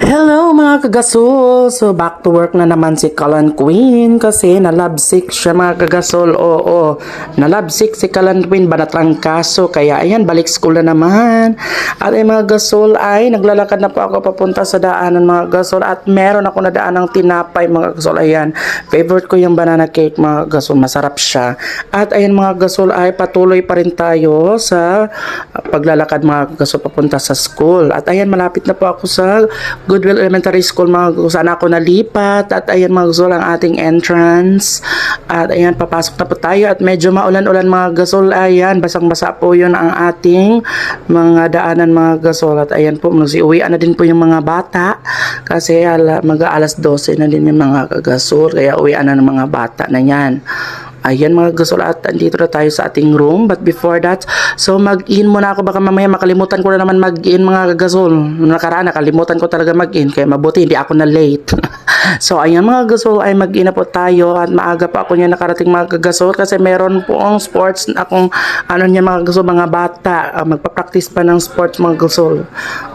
Hello mga kagasol! So back to work na naman si Kalan Queen kasi nalabsick siya mga kagasol. Oo, nalabsick si Kalan Queen ba natrangkaso kaya ayan balik school na naman. At ay mga gasol ay naglalakad na po ako papunta sa daanan mga gasol at meron ako na daan ng tinapay mga gasol. Ayan, favorite ko yung banana cake mga gasol, masarap siya. At ayan mga gasol ay patuloy pa rin tayo sa paglalakad mga gasol papunta sa school. At ayan malapit na po ako sa Goodwill Elementary School mga kung saan ako nalipat at ayan mga gasol ang ating entrance at ayan papasok na po tayo at medyo maulan-ulan mga gasol. Ayan basang-basa po yun ang ating mga daanan mga gasol at ayan po magsiuwian na din po yung mga bata kasi mag-aalas 12 na din yung mga kagasol kaya uwian na ng mga bata na yan. Ayan mga gasol at andito na tayo sa ating room but before that so mag-in muna ako baka mamaya makalimutan ko na naman mag-in mga gasol. Nakaraan nakalimutan ko talaga mag-in kaya mabuti hindi ako na late. So ayan mga gasol ay mag-in na po tayo at maaga pa ako niya nakarating mga gasol kasi meron po ang sports akong ano niya mga gasol mga bata magpa-practice pa ng sports mga gasol.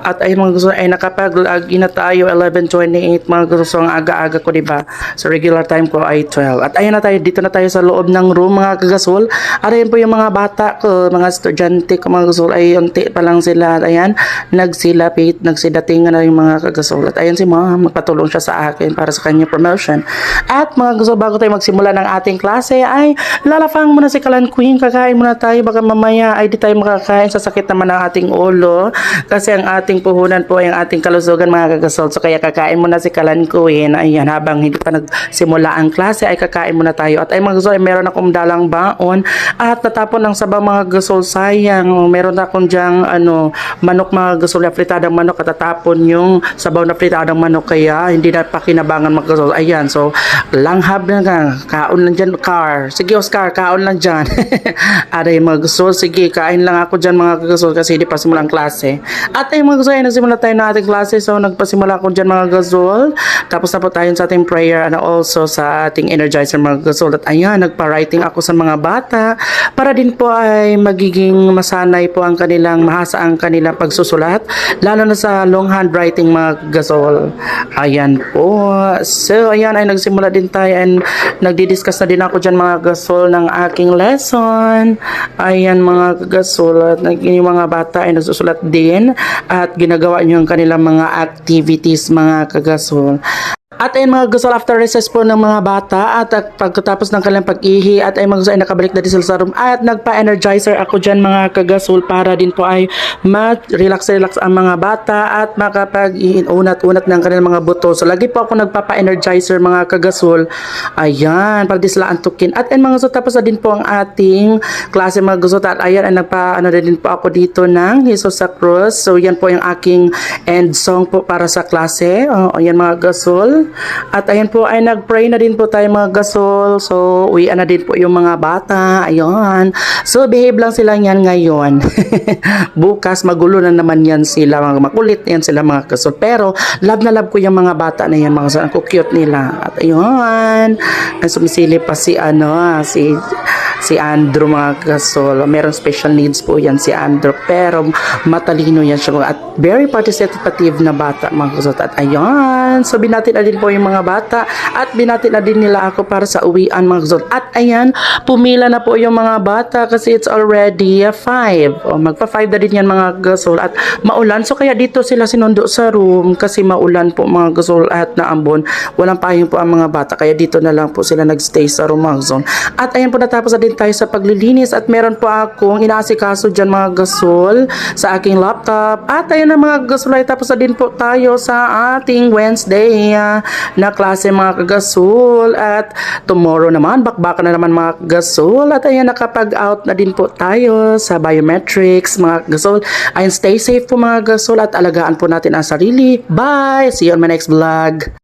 At ayun mga gasol ay nakapag-login na tayo 11:28 mga gasol so ang aga-aga ko diba so regular time ko ay 12 at ayun na tayo dito na tayo sa loob ng room mga kagasol. At ayun po yung mga bata ko mga estudyante ko mga kagasol ay unti pa lang sila at ayan nagsilapit nagsidating na yung mga kagasol at ayan si ma'am magpatulong siya sa akin para sa kanya promotion. At mga kagasol bago tayo magsimula ng ating klase ay lalafang muna si Kalan Queen, kakain muna tayo baka mamaya ay di tayo makakain sa sakit naman ng ating ulo kasi ang ating puhunan po ay ang ating kalusugan mga kagasol so kaya kakain muna si Kalan Queen. Ayan habang hindi pa nagsimula ang klase ay kakain muna tayo at ay mga kagasol ay meron akong dalang baon at natapon ng sabang mga gasol sayang meron akong dyang manok mga gasol na fritadang manok at tatapon yung sabaw na fritadang manok kaya hindi na pakinabangan mga gasol. Ayan so langhab na nga kaon lang dyan car sige Oscar kaon lang dyan. Aray mga gasol sige kain lang ako dyan mga gasol kasi hindi pa simula ang klase at ay mga gasol ay nagsimula tayo na ating klase so nagpasimula ako dyan mga gasol tapos na po tayo sa ating prayer and also sa ating energizer mga gasol at ayan nagpa-writing ako sa mga bata para din po ay magiging masanay po ang kanilang mahasa ang kanilang pagsusulat lalo na sa long handwriting mga gasol. Ayan po so ayan ay nagsimula din tayo and nagdi-discuss na din ako dyan mga gasol ng aking lesson. Ayan mga gasol at yung mga bata ay nagsusulat din at ginagawa nyo ang kanilang mga activities mga kagasol. At ay mga gasol after recess po ng mga bata at pagkatapos ng kanilang pag-ihi at ay mga gasol ay nakabalik na din sila sa room at nagpa-energizer ako dyan mga kagasol para din po ay ma-relax ang mga bata at makapag-unat-unat ng kanilang mga buto. So lagi po ako nagpapa-energizer mga kagasol. Ayan, para di sila antukin. At ay mga gasol tapos na din po ang ating klase mga gasol at ayan ay nagpa-ano din po ako dito ng Jesus sa Cruz. So yan po yung aking end song po para sa klase. Ayan mga gasol. At ayan po ay nag-pray na din po tayo mga gasol. So uwian na din po yung mga bata. Ayun. So behave lang sila yan ngayon. Bukas magulo na naman yan sila. Makulit yan sila mga gasol. Pero love na love ko yung mga bata na yan mga gasol. Ang cute nila. At ayun. Sumisili pa si Andrew mga gasol. Meron special needs po yan si Andrew. Pero matalino yan siya. At very participative na bata mga gasol. At ayun. So binati na din po yung mga bata at binati na din nila ako para sa uwian mga gasol. At ayan, pumila na po yung mga bata kasi it's already 5. Magpa-5 na din yan mga gasol at maulan. So kaya dito sila sinundo sa room kasi maulan po mga gasol at naambon. Walang payong po ang mga bata kaya dito na lang po sila nagstay sa room mga gasol. At ayan po natapos na din tayo sa paglilinis at meron po akong inaasikaso dyan mga gasol sa aking laptop. At ayan na mga gasol ay tapos na din po tayo sa ating Wednesday na klase mga kagasol at tomorrow naman bakbakan na naman mga kagasol at ayan nakapag-out na din po tayo sa biometrics mga kagasol. Ayan stay safe po mga kagasol at alagaan po natin ang sarili. Bye! See you on my next vlog.